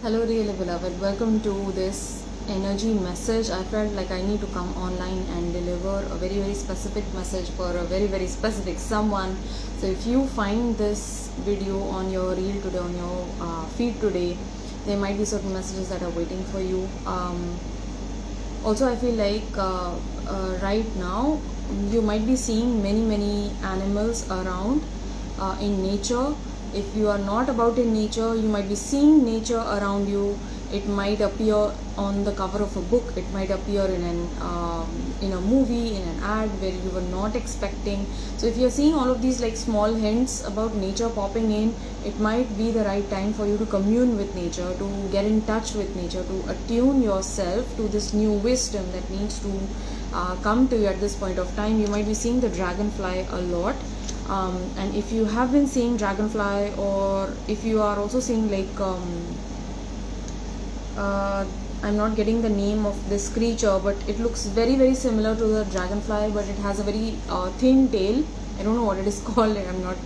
Hello, really beloved. Welcome to this energy message. I felt like I need to come online and deliver a very, very specific message for a very, very specific someone. So, if you find this video on your reel today, on your feed today, there might be certain messages that are waiting for you. Also, I feel like right now you might be seeing many animals around in nature. If you are not about in nature, you might be seeing nature around you. It might appear on the cover of a book. It might appear in a movie, in an ad where you were not expecting. So if you're seeing all of these like small hints about nature popping in, it might be the right time for you to commune with nature, to get in touch with nature, to attune yourself to this new wisdom that needs to come to you at this point of time. You might be seeing the dragonfly a lot. And if you have been seeing dragonfly, or if you are also seeing like I'm not getting the name of this creature, but it looks very similar to the dragonfly, but it has a very thin tail. I don't know what it is called. I'm not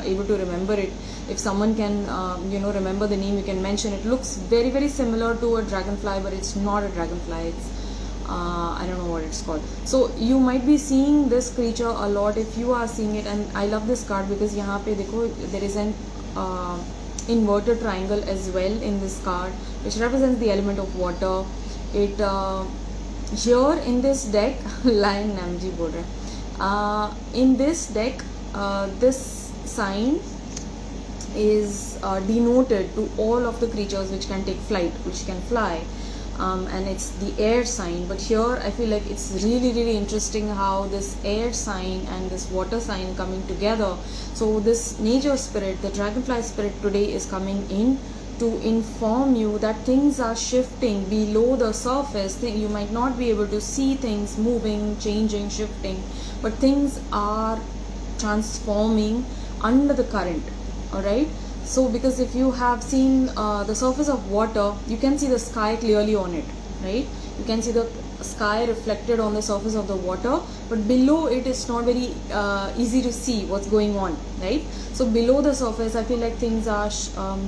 able to remember it. If someone can remember the name, you can mention. It looks very similar to a dragonfly, but it's not a dragonfly. It's I don't know what it's called. So you might be seeing this creature a lot if you are seeing it. And I love this card because यहाँ पे देखो there is an inverted triangle as well in this card, which represents the element of water. It here in this deck Lion Namji बोल रहे in this deck this sign is denoted to all of the creatures which can take flight, which can fly. And it's the air sign, but here I feel like it's really interesting how this air sign and this water sign coming together. So this nature spirit, the dragonfly spirit today, is coming in to inform you that things are shifting below the surface. You might not be able to see things moving, changing, shifting, but things are transforming under the current. Alright, so because if you have seen the surface of water, you can see the sky clearly on it, right? You can see the sky reflected on the surface of the water, but below it is not very easy to see what's going on, right? So below the surface, I feel like things are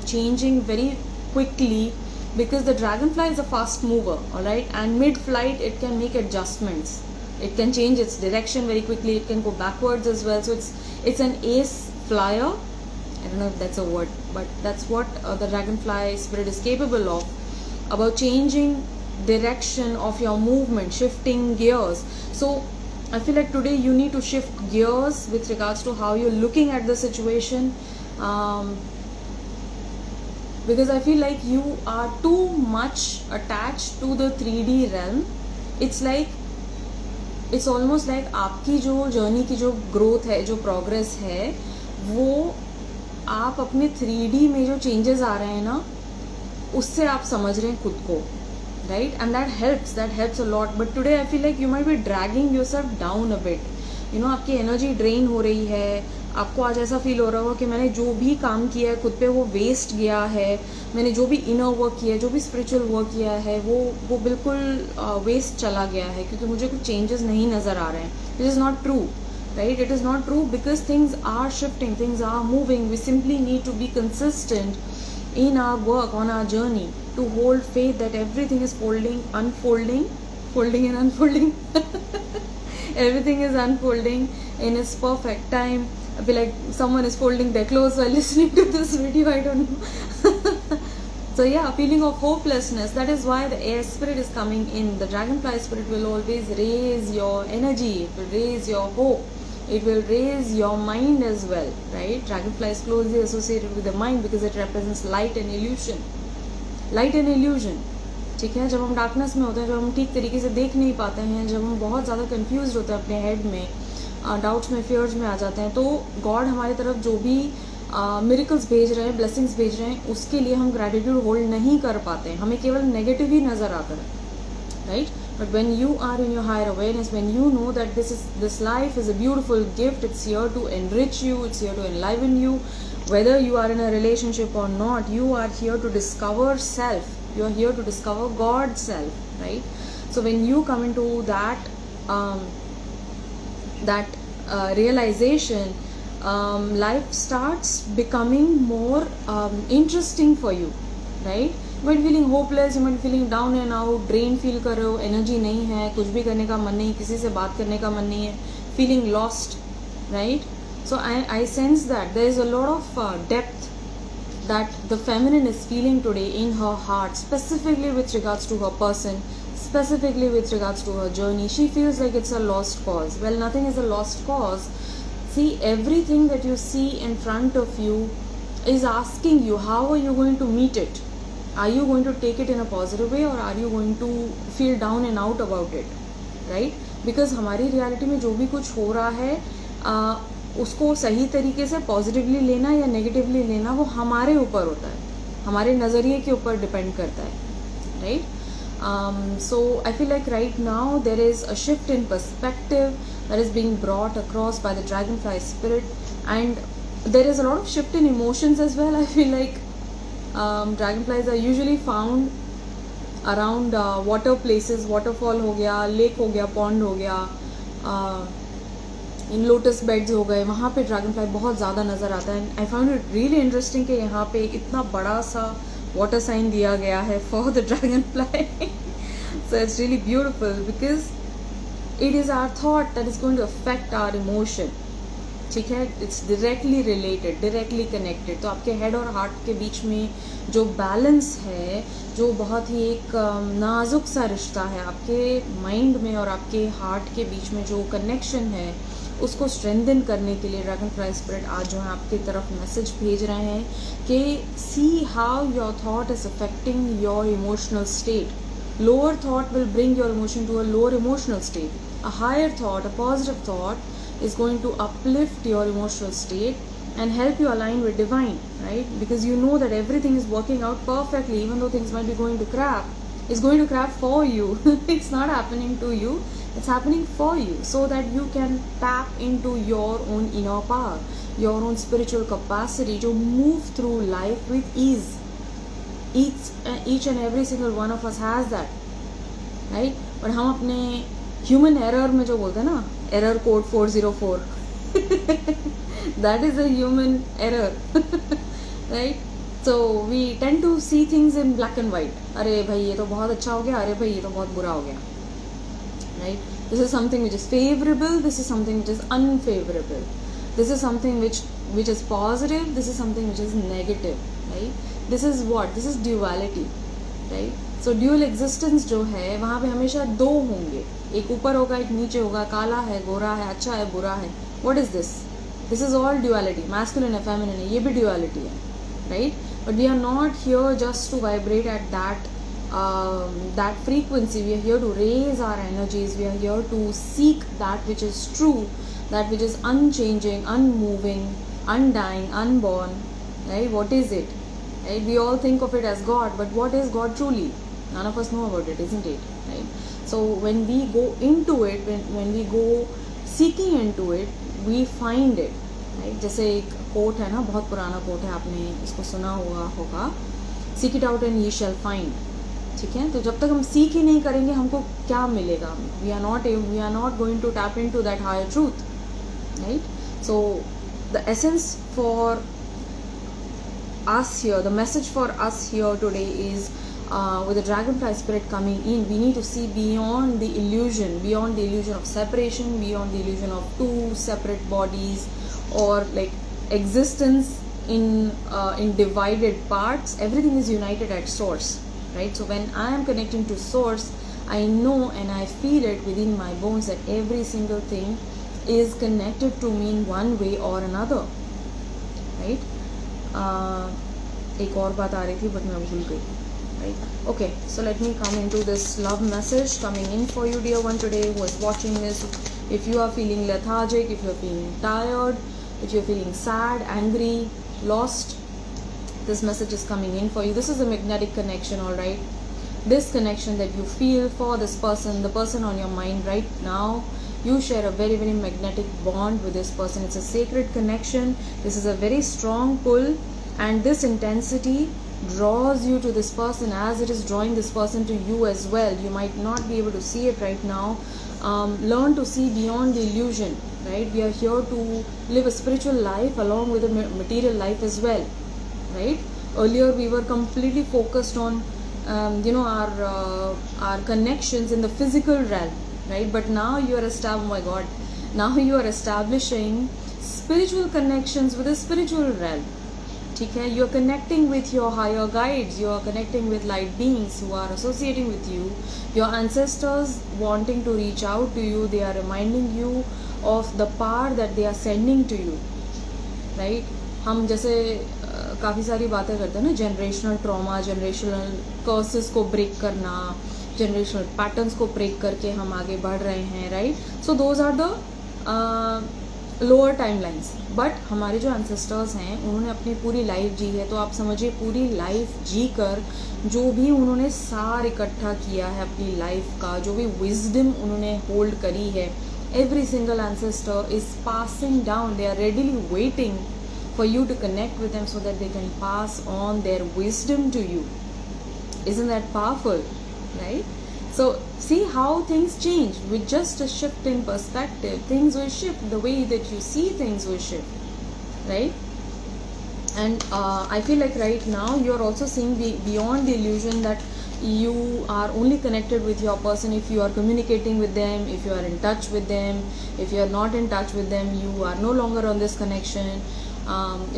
changing very quickly, because the dragonfly is a fast mover, alright, and mid-flight it can make adjustments. It can change its direction very quickly. It can go backwards as well. So it's an ace flyer. I don't know if that's a word, but that's what the dragonfly spirit is capable of, about changing direction of your movement, shifting gears. So I feel like today you need to shift gears with regards to how you're looking at the situation, because I feel like you are too much attached to the 3D realm. It's almost like आपकी जो journey की जो growth है, जो progress है, वो आप अपने 3D में जो चेंजेस आ रहे हैं ना, उससे आप समझ रहे हैं खुद को, right? And that helps a lot. But today I feel like you might B dragging yourself down a bit. आपकी एनर्जी ड्रेन हो रही है. आपको आज ऐसा फील हो रहा होगा कि मैंने जो भी काम किया है खुद पे वो वेस्ट गया है. मैंने जो भी इनर वर्क किया है, जो भी स्पिरिचुअल वर्क किया है, वो बिल्कुल वेस्ट चला गया है, क्योंकि मुझे कुछ चेंजेस नहीं नज़र आ रहे हैं. This is not true. Right? It is not true, because things are shifting, things are moving. We simply need to be consistent in our work, on our journey, to hold faith that everything is folding and unfolding. Everything is unfolding in its perfect time. I feel like someone is folding their clothes while listening to this video. I don't know. So yeah, a feeling of hopelessness. That is why the air spirit is coming in. The dragonfly spirit will always raise your energy. It will raise your hope. It will raise your mind as well, right? Dragonfly is closely associated with the mind because it represents light and illusion. Light and illusion. ठीक है, जब हम darkness में होते हैं, जब हम ठीक तरीके से देख नहीं पाते हैं, जब हम बहुत ज़्यादा कंफ्यूज होते हैं अपने हेड में, डाउट्स में, फियर्स में आ जाते हैं, तो गॉड हमारी तरफ जो भी मिरेकल्स भेज रहे हैं, ब्लेसिंग्स भेज रहे हैं, उसके लिए हम ग्रैटिट्यूड होल्ड नहीं कर पाते हैं. हमें केवल नेगेटिव ही नज़र आता है, right? But when you are in your higher awareness, when you know that this life is a beautiful gift, it's here to enrich you, it's here to enliven you, whether you are in a relationship or not, you are here to discover self. You are here to discover God's self, right? So when you come into that realization, life starts becoming more interesting for you, right? You might be feeling hopeless, you might be feeling down and out, drained feel कर रहे हो, energy नहीं है, कुछ भी करने का मन नहीं, किसी से बात करने का मन नहीं है, feeling lost, right? So I sense that there is a lot of depth that the feminine is feeling today in her heart, specifically with regards to her person, specifically with regards to her journey. She feels like it's a lost cause. Well, nothing is a lost cause. See, everything that you see in front of you is asking you, how are you going to meet it? Are you going to take it in a positive way, or are you going to feel down and out about it, right? Because हमारी reality में जो भी कुछ हो रहा है उसको सही तरीके से पॉजिटिवली लेना या नेगेटिवली लेना वो हमारे ऊपर होता है, हमारे नज़रिए के ऊपर डिपेंड करता है, right? So I feel like right now there is a shift in perspective that is being brought across by the dragonfly spirit, and there is a lot of shift in emotions as well. I feel like dragonflies are usually found around water places, waterfall हो गया, lake हो गया, pond हो गया, इन lotus beds हो गए, वहाँ पे ड्रैगन फ्लाई बहुत ज़्यादा नज़र आता है. I found it really interesting कि यहाँ पे इतना बड़ा सा वाटर साइन दिया गया है for the dragonfly. So it's really beautiful because it is our thought that is going to affect our emotion. ठीक है, it's directly related, directly connected. तो आपके हेड और हार्ट के बीच में जो बैलेंस है, जो बहुत ही एक नाजुक सा रिश्ता है आपके माइंड में और आपके हार्ट के बीच में, जो कनेक्शन है उसको स्ट्रेंथन करने के लिए ड्रैगन फ्लाई स्पिरिट आज जो है आपकी तरफ मैसेज भेज रहे हैं कि see how your thought is affecting your emotional state. Lower thought will bring your emotion to a lower emotional state. A higher thought, a positive thought is going to uplift your emotional state and help you align with divine, right? Because you know that everything is working out perfectly, even though things might be going to crap. It's going to crap for you. It's not happening to you, it's happening for you, so that you can tap into your own inner power, your own spiritual capacity to move through life with ease. Each and every single one of us has that, right? But हम अपने human error में जो बोलते हैं ना, error code 404, that is a human error, right? So we tend to see things in black and white. अरे भाई ये तो बहुत अच्छा हो गया, अरे भाई ये तो बहुत बुरा हो गया, right? This is something which is favourable, this is something which is unfavourable, this is something which is positive, this is something which is negative, right? This is what, this is duality, right? So dual existence जो है वहाँ पे हमेशा दो होंगे, एक ऊपर होगा एक नीचे होगा, काला है गोरा है, अच्छा है बुरा है. What is this? This is all duality. Masculine है, फेमिनिन है, ये भी ड्यूअलिटी है, right? But we are not here just to vibrate at that frequency. We are here to raise our energies. We are here to seek that which is true, that which is unchanging, unmoving, undying, unborn, right? What is it? Right? We all think of it as God, but what is God truly? None of us know about it, isn't it? Right? So when we go into it, when we go seeking into it, we find it, right? जैसे एक coat है ना, बहुत पुराना coat है, आपने इसको सुना हुआ होगा, seek it out and ye shall find. ठीक है, तो जब तक हम सीख ही नहीं करेंगे हमको क्या मिलेगा? we are not going to tap into that higher truth, right? So the essence for us here, the message for us here today is with the dragonfly spirit coming in, we need to see beyond the illusion of separation, beyond the illusion of two separate bodies, or like existence in divided parts. Everything is united at source, right? So when I am connecting to source, I know and I feel it within my bones that every single thing is connected to me in one way or another, right? एक और बात आ रही थी but मैं भूल गई, right? Okay, so let me come into this love message coming in for you, dear one, today who is watching this. If you are feeling lethargic, if you are feeling tired, if you are feeling sad, angry, lost, this message is coming in for you. This is a magnetic connection, all right? This connection that you feel for this person, the person on your mind right now, you share a very, very magnetic bond with this person. It's a sacred connection. This is a very strong pull, and this intensity draws you to this person as it is drawing this person to you as well. You might not be able to see it right now. Learn to see beyond the illusion, right? We are here to live a spiritual life along with a material life as well, right? Earlier we were completely focused on our connections in the physical realm, right? But now you are oh my god, now you are establishing spiritual connections with the spiritual realm. Okay, you're connecting with your higher guides, you're connecting with light beings who are associating with you, your ancestors wanting to reach out to you, they are reminding you of the power that they are sending to you, right? हम जैसे काफ़ी सारी बातें करते हैं ना, generational trauma, generational curses को break करना, जनरेशनल पैटर्न्स को ब्रेक करके हम आगे बढ़ रहे हैं, right? So those are the lower timelines. But हमारे जो एंसेस्टर्स हैं उन्होंने अपनी पूरी लाइफ जी है, तो आप समझिए पूरी लाइफ जी कर जो भी उन्होंने सार इकट्ठा किया है अपनी लाइफ का, जो भी विजडम उन्होंने होल्ड करी है, every single ancestor is passing down. They are readily waiting for you to connect with them so that they can pass on their wisdom to you. Isn't that powerful, right? So see how things change with just a shift in perspective. Things will shift, the way that you see things will shift, right? And I feel like right now you're also seeing beyond the illusion that you are only connected with your person if you are communicating with them, if you are in touch with them. If you are not in touch with them, you are no longer on this connection.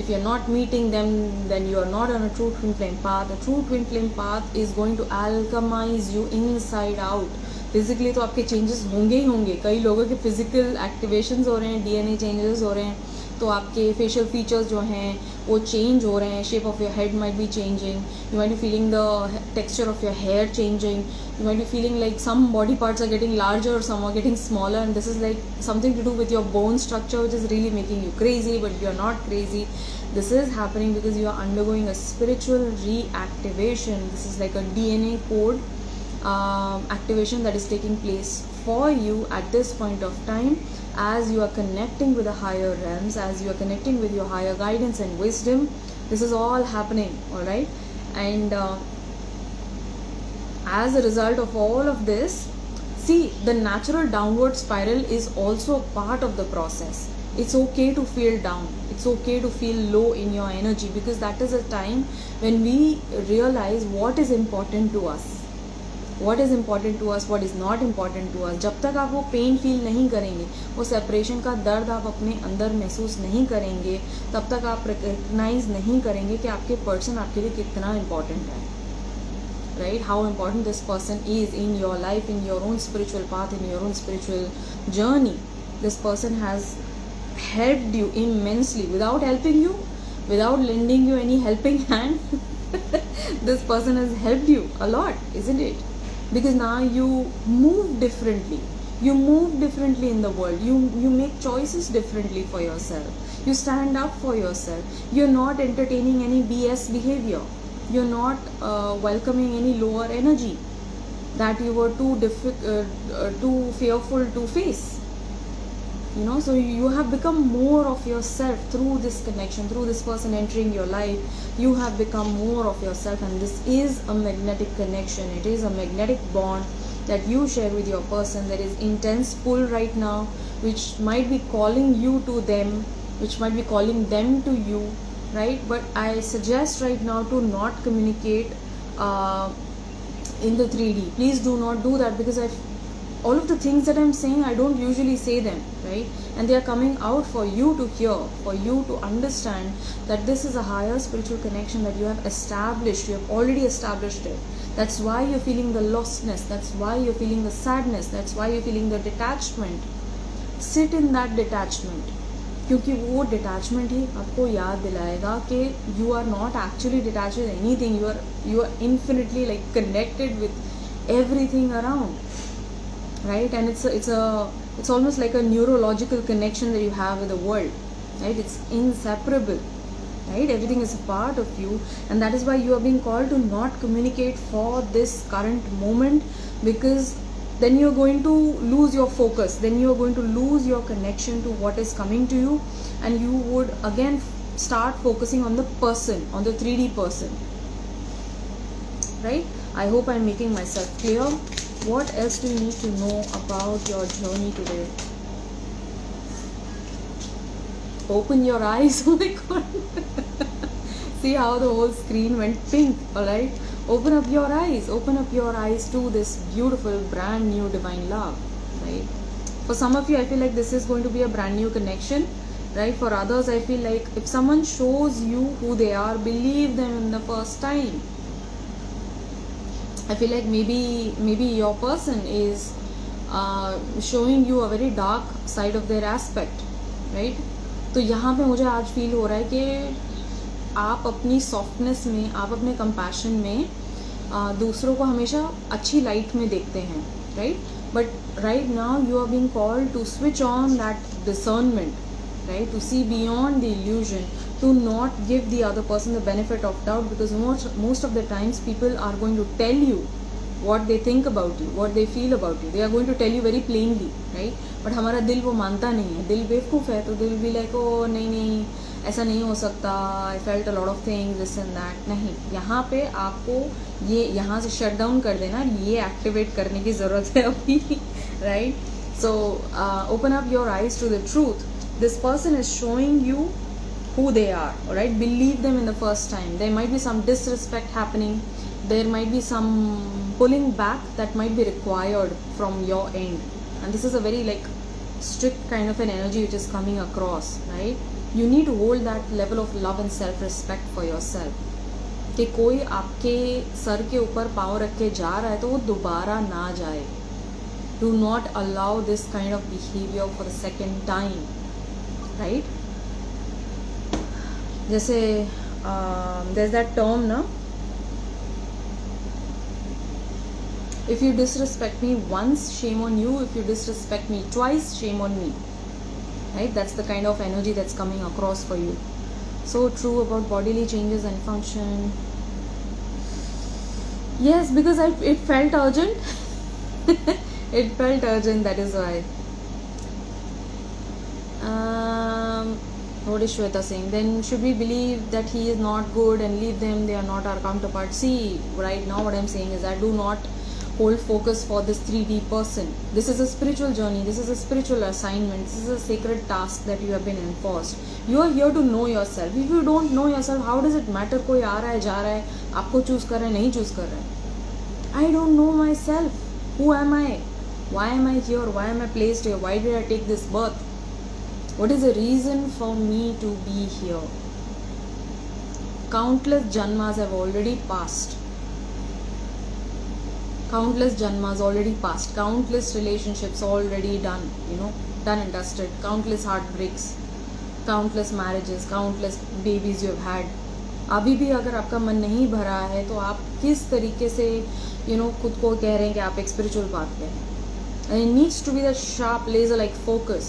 If you are not meeting them, then you are not on a true twin flame path. A true twin flame path is going to alchemize you inside out. Physically तो आपके changes होंगे ही होंगे. कई लोगों के physical एक्टिवेशंस हो रहे हैं, DNA चेंजेस हो रहे हैं, तो आपके फेशियल फीचर्स जो हैं वो चेंज हो रहे हैं. Shape of your head might be changing, you might be feeling the texture of your hair changing, you might be feeling like some body parts are getting larger, some are getting smaller, and this is like something to do with your bone structure, which is really making you crazy, but you're not crazy. This is happening because you are undergoing a spiritual reactivation. This is like a DNA code activation that is taking place for you at this point of time, as you are connecting with the higher realms, as you are connecting with your higher guidance and wisdom. This is all happening, all right? And as a result of all of this, see, the natural downward spiral is also part of the process. It's okay to feel down, it's okay to feel low in your energy, because that is a time when we realize what is important to us, what is important to us, what is not important to us. जब तक आप वो pain feel नहीं करेंगे, वो separation का दर्द आप अपने अंदर महसूस नहीं करेंगे, तब तक आप रिकग्नाइज नहीं करेंगे कि आपके पर्सन आपके लिए कितना इम्पॉर्टेंट है, right? How important this person is in your life, in your own spiritual path, in your own spiritual journey. This person has helped you immensely without helping you, without lending you any helping hand. This person has helped you a lot, isn't it? Because now you move differently, you move differently in the world, you make choices differently for yourself, you stand up for yourself, you're not entertaining any BS behavior, you're not welcoming any lower energy that you were too fearful to face, you know. So you have become more of yourself through this connection, through this person entering your life. You have become more of yourself, and this is a magnetic connection. It is a magnetic bond that you share with your person. There is intense pull right now, which might be calling you to them, which might be calling them to you, right? But I suggest right now to not communicate in the 3D. Please do not do that, because all of the things that I'm saying, I don't usually say them, right? And they are coming out for you to hear, for you to understand that this is a higher spiritual connection that you have established. You have already established it. That's why you're feeling the lostness, that's why you're feeling the sadness, that's why you're feeling the detachment. Sit in that detachment, क्योंकि वो detachment ही आपको याद दिलाएगा कि you are not actually detach with anything, you are infinitely like connected with everything around, right? And it's almost like a neurological connection that you have with the world, right? It's inseparable, right? Everything is a part of you, and that is why you are being called to not communicate for this current moment, because then you're going to lose your focus, then you're going to lose your connection to what is coming to you, and you would again start focusing on the person, on the 3D person, right? I hope I'm making myself clear. What else do you need to know about your journey today? Open your eyes. Oh my god. See how the whole screen went pink, alright? Open up your eyes. Open up your eyes to this beautiful, brand new divine love, right? For some of you, I feel like this is going to be a brand new connection, right? For others, I feel like if someone shows you who they are, believe them in the first time. I feel like maybe your person is showing you a very dark side of their aspect, right? तो यहाँ पे मुझे आज feel हो रहा है कि आप अपनी सॉफ्टनेस में, आप अपने कंपैशन में दूसरों को हमेशा अच्छी लाइट में देखते हैं, right? But right now you are being called to switch on that discernment, right? To see beyond the illusion, to not give the other person the benefit of doubt, because most of the times people are going to tell you what they think about you, what they feel about you. They are going to tell you very plainly, right? But हमारा दिल वो मानता नहीं है, दिल बेवकूफ़ है, तो दिल भी लाइक ओ नहीं ऐसा नहीं हो सकता, I felt a lot of things this and that. नहीं, यहाँ पे आपको ये यहाँ से शट डाउन कर देना, ये एक्टिवेट करने की ज़रूरत है अभी, right? So open up your eyes to the truth. This person is showing you who they are, alright? Believe them in the first time. There might be some disrespect happening. There might be some pulling back that might be required from your end. And this is a very like strict kind of an energy which is coming across, right? You need to hold that level of love and self-respect for yourself. कि कोई आपके sir के ऊपर पाँव रख के जा रहा है तो वो दोबारा ना जाए. Do not allow this kind of behavior for the second time. Right? जैसे there's that term ना, if you disrespect me once, shame on you. If you disrespect me twice, shame on me. Right? That's the kind of energy that's coming across for you. So true about bodily changes and function. Yes, because it felt urgent. It felt urgent, that is why. What is Shweta saying? Then should we believe that he is not good and leave them, they are not our counterpart? See, right now what I'm saying is that do not hold focus for this 3D person. This is a spiritual journey, this is a spiritual assignment, this is a sacred task that you have been enforced. You are here to know yourself. If you don't know yourself, how does it matter कोई आ रहा है जा रहा है, आपको choose कर रहा है नहीं चूज कर रहा है? I don't know myself. Who am I? Why am I here? Why am I placed here? Why did I take this birth? What is the reason for me to be here? Countless janmas have already passed. Countless janmas already passed. Countless relationships already done, done and dusted. Countless heartbreaks, countless marriages, countless babies you have had. अभी भी अगर आपका मन नहीं भरा है तो आप किस तरीके से खुद को कह रहे हैं कि आप एक spiritual path पे हैं? And it needs to be that sharp laser like focus,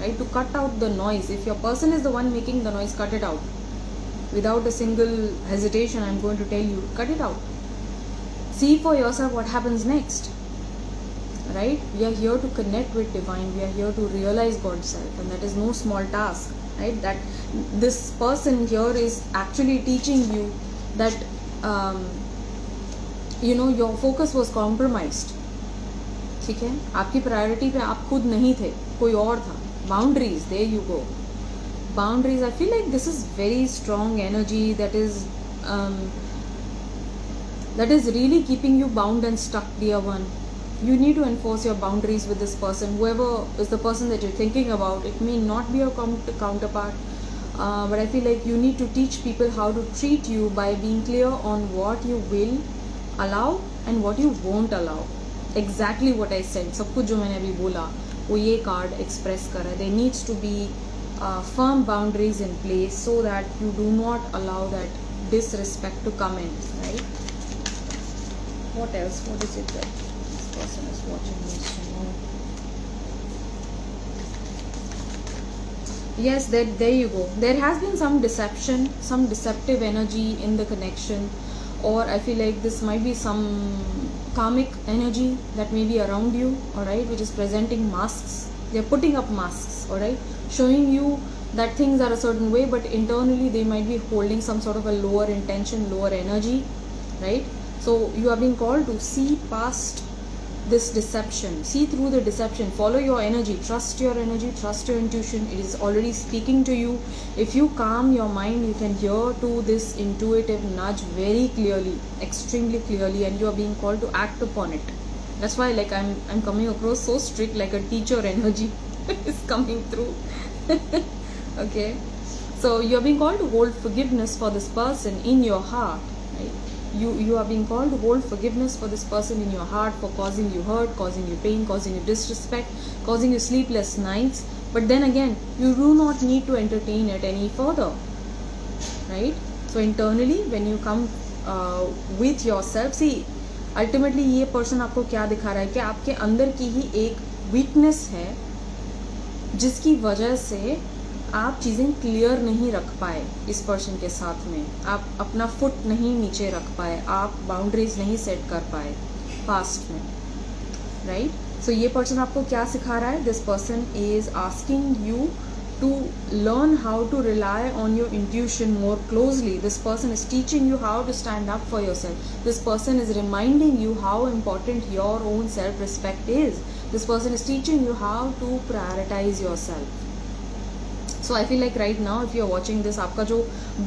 right? To cut out the noise. If your person is the one making the noise, cut it out. Without a single hesitation, I'm going to tell you, cut it out. See for yourself what happens next, right? We are here to connect with divine. We are here to realize God's self, and that is no small task, right? That this person here is actually teaching you that your focus was compromised. ठीक है, आपकी priority पे आप खुद नहीं थे, कोई और था. Boundaries, there you go. Boundaries, I feel like this is very strong energy that is really keeping you bound and stuck, dear one. You need to enforce your boundaries with this person, whoever is the person that you're thinking about. It may not be your counterpart, but I feel like you need to teach people how to treat you by being clear on what you will allow and what you won't allow. Exactly what I said. सब कुछ जो मैंने अभी बोला वो ये card express कर रहा है. There needs to be firm boundaries in place so that you do not allow that disrespect to come in, right? What else? What is it that this person is watching needs to know? Yes, there you go. There has been some deception, some deceptive energy in the connection, or I feel like this might be some karmic energy that may be around you, alright, which is presenting masks. They're putting up masks, alright, showing you that things are a certain way, but internally they might be holding some sort of a lower intention, lower energy, right? So you are being called to see past this deception. See through the deception. Follow your energy. Trust your energy. Trust your intuition. It is already speaking to you. If you calm your mind, you can hear to this intuitive nudge very clearly, extremely clearly, and you are being called to act upon it. That's why, like, I'm coming across so strict, like a teacher energy is coming through. Okay, so you are being called to hold forgiveness for this person in your heart, right? You are being called to hold forgiveness for this person in your heart for causing you hurt, causing you pain, causing you disrespect, causing you sleepless nights. But then again, you do not need to entertain it any further, right? So internally, when you come with yourself, see, ultimately ये person आपको क्या दिखा रहा है कि आपके अंदर की ही एक वीकनेस है जिसकी वजह से आप चीज़ें क्लियर नहीं रख पाए इस पर्सन के साथ में, आप अपना फुट नहीं नीचे रख पाए, आप बाउंड्रीज नहीं सेट कर पाए पास्ट में, राइट? सो ये पर्सन आपको क्या सिखा रहा है? This person is asking you to learn how to rely on your intuition more closely. This person is teaching you how to stand up for yourself. This person is reminding you how important your own self-respect is. This person is teaching you how to prioritize yourself. So I feel like right now if you are watching this, आपका जो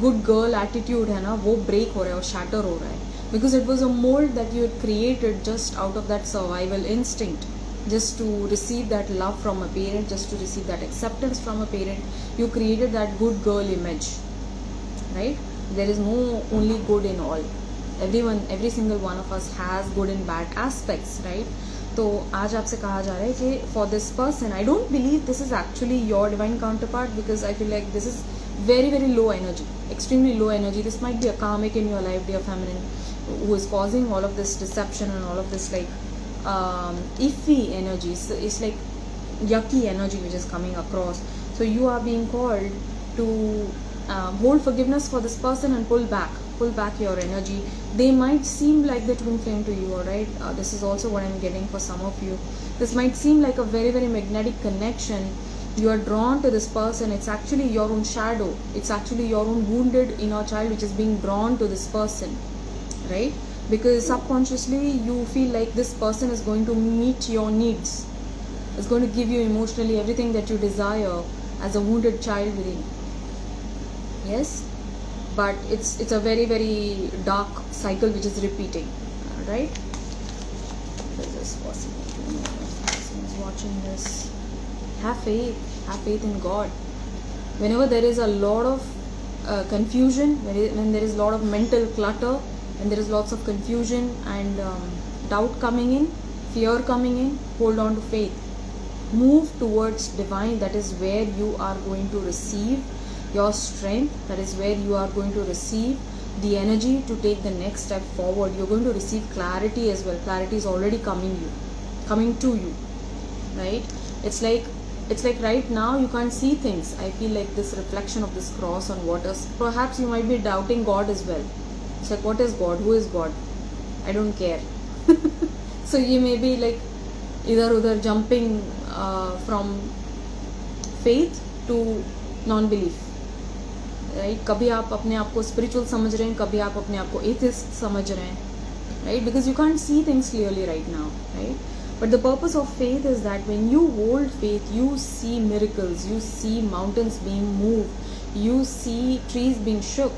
good girl attitude है ना, वो break हो रहा है और shatter हो रहा है, because it was a mold that you had created just out of that survival instinct. Just to receive that love from a parent, just to receive that acceptance from a parent, you created that good girl image, right? There is no only good in all. Every single one of us has good and bad aspects, right? तो आज आपसे कहा जा रहा है कि for this person, I don't believe this is actually your divine counterpart, because I feel like this is very, very low energy, extremely low energy. This might be a karmic in your life, dear feminine, who is causing all of this deception and all of this like iffy energy. So it's like yucky energy which is coming across. So you are being called to hold forgiveness for this person and pull back your energy. They might seem like the twin flame to you, alright? This is also what I'm getting for some of you. This might seem like a very, very magnetic connection. You are drawn to this person. It's actually your own shadow. It's actually your own wounded inner child which is being drawn to this person, right? Because subconsciously you feel like this person is going to meet your needs, is going to give you emotionally everything that you desire as a wounded child within. Yes, but it's a very, very dark cycle which is repeating, right? Is this possible? Person is watching this. Have faith in God. Whenever there is a lot of confusion, when there is a lot of mental clutter, and there is lots of confusion and doubt coming in, fear coming in, hold on to faith. Move towards divine. That is where you are going to receive your strength. That is where you are going to receive the energy to take the next step forward. You're going to receive clarity as well. Clarity is already coming to you, right? It's like right now you can't see things. I feel like this reflection of this cross on waters. Perhaps you might be doubting God as well. It's like, what is God? Who is God? I don't care. So you may be like either jumping from faith to non-belief, right? कभी आप अपने आप को spiritual समझ रहे हैं, कभी आप अपने आप को atheist समझ रहे हैं, right? Because you can't see things clearly right now, right? But the purpose of faith is that when you hold faith, you see miracles, you see mountains being moved, you see trees being shook,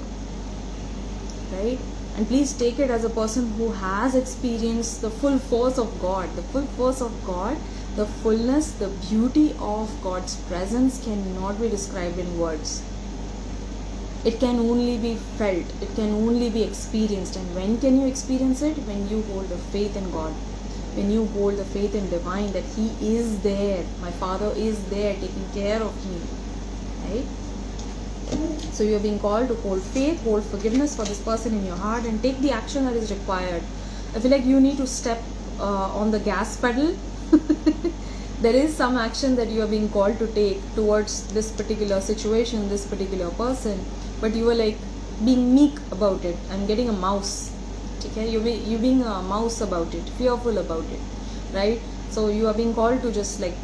right? And please take it as a person who has experienced the full force of God. The full force of God, the fullness, the beauty of God's presence cannot be described in words. It can only be felt. It can only be experienced. And when can you experience it? When you hold the faith in God. When you hold the faith in divine, that He is there. My Father is there taking care of me, right? So you are being called to hold faith, hold forgiveness for this person in your heart, and take the action that is required. I feel like you need to step on the gas pedal. There is some action that you are being called to take towards this particular situation, this particular person, but you are like being meek about it. I'm getting a mouse. Okay, you being a mouse about it, fearful about it, right? So you are being called to just like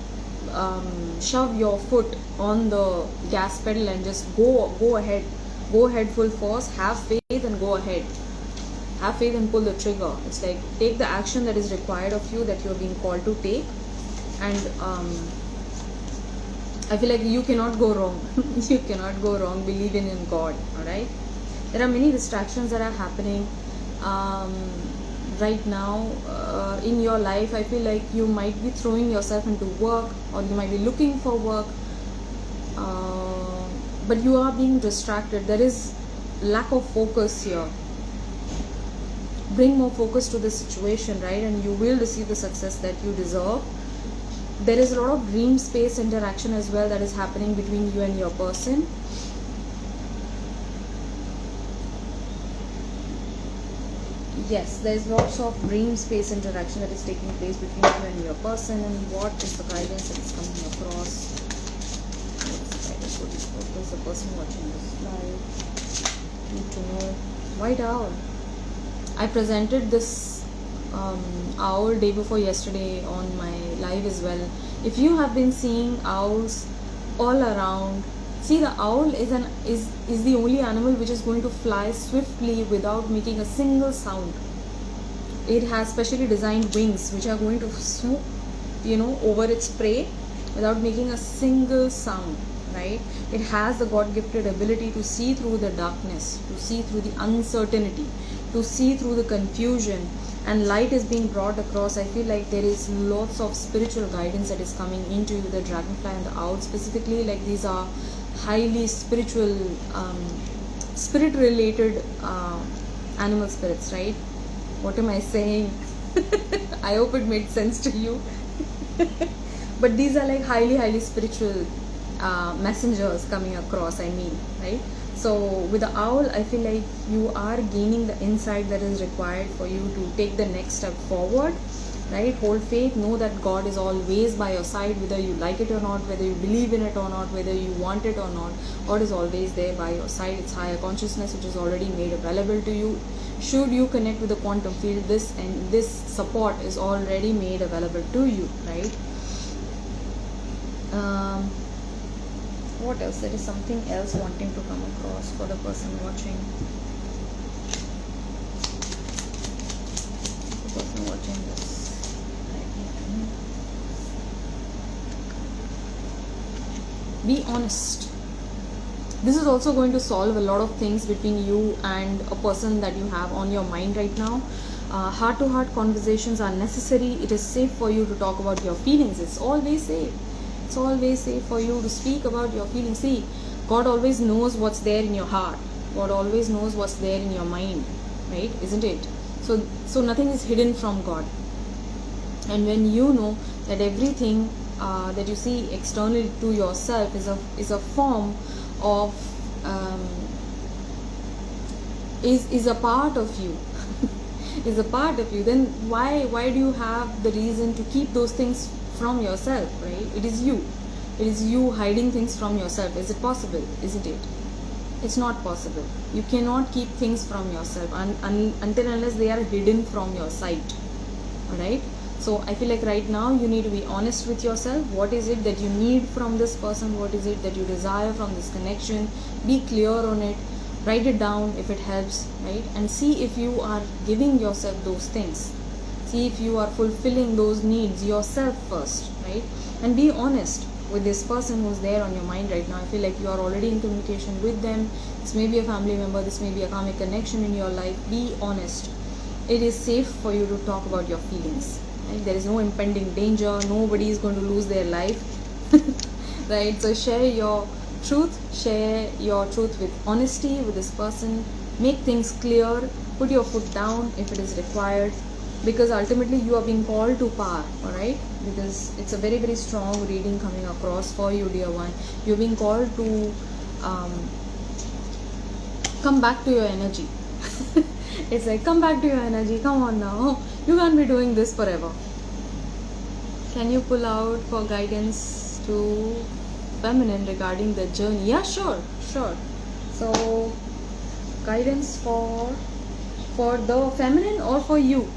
shove your foot on the gas pedal and just go ahead full force, have faith and go ahead. have faith and pull the trigger. It's like, take the action that is required of you, that you're being called to take. And I feel like you cannot go wrong. You cannot go wrong believing in God. Alright, there are many distractions that are happening right now in your life. I feel like you might be throwing yourself into work, or you might be looking for work, but you are being distracted. There is lack of focus here. Bring more focus to the situation, right? And you will receive the success that you deserve. There is a lot of dream space interaction as well that is happening between you and your person. Yes, there is lots of dream space interaction that is taking place between you and your person. And what is the guidance that is coming across? What is the person watching this live need to know? White owl. I presented this owl day before yesterday on my live as well. If you have been seeing owls all around, see, the owl is the only animal which is going to fly swiftly without making a single sound. It has specially designed wings which are going to swoop, over its prey without making a single sound, right? It has the God-gifted ability to see through the darkness, to see through the uncertainty, to see through the confusion, and light is being brought across. I feel like there is lots of spiritual guidance that is coming into the dragonfly and the owl specifically. Like, these are highly spiritual, spirit related animal spirits, right? What am I saying? I hope it made sense to you. But these are like highly spiritual messengers coming across, right? So with the owl, I feel like you are gaining the insight that is required for you to take the next step forward, right? Hold faith, know that God is always by your side, whether you like it or not, whether you believe in it or not, whether you want it or not. God is always there by your side. It's higher consciousness which is already made available to you. Should you connect with the quantum field, this support is already made available to you, right? What else? There is something else wanting to come across for the person watching. The person watching this. Be honest. This is also going to solve a lot of things between you and a person that you have on your mind right now. Heart-to-heart conversations are necessary. It is safe for you to talk about your feelings. It's always safe. It's always safe for you to speak about your feelings. See, God always knows what's there in your heart. God always knows what's there in your mind, right? Isn't it? So nothing is hidden from God. And when you know that everything that you see externally to yourself is a form of is a part of you, is a part of you, then why do you have the reason to keep those things from yourself, right? It is you hiding things from yourself. Is it possible? Isn't it? It's not possible. You cannot keep things from yourself until unless they are hidden from your sight. Alright? So I feel like right now you need to be honest with yourself. What is it that you need from this person? What is it that you desire from this connection? Be clear on it. Write it down if it helps, right? And see if you are giving yourself those things. See if you are fulfilling those needs yourself first, right? And be honest with this person who's there on your mind right now. I feel like you are already in communication with them. This may be a family member, this may be a karmic connection in your life. Be honest. It is safe for you to talk about your feelings, right? There is no impending danger. Nobody is going to lose their life, right? So share your truth with honesty with this person. Make things clear. Put your foot down if it is required, because ultimately you are being called to power. All right, because it's a very, very strong reading coming across for you, dear one. You're being called to come back to your energy. It's like, come back to your energy. Come on now, you can't be doing this forever. Can you pull out for guidance to feminine regarding the journey? Yeah, sure. So guidance for the feminine or for you,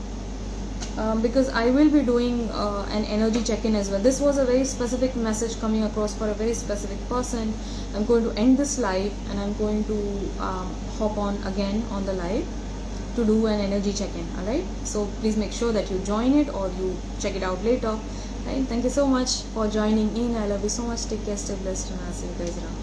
because I will be doing an energy check-in as well. This was a very specific message coming across for a very specific person. I'm going to end this live and I'm going to hop on again on the live. to do an energy check-in. Alright, so please make sure that you join it or you check it out later. Right, thank you so much for joining in. I love you so much. Take care, stay blessed, and I'll see you guys around.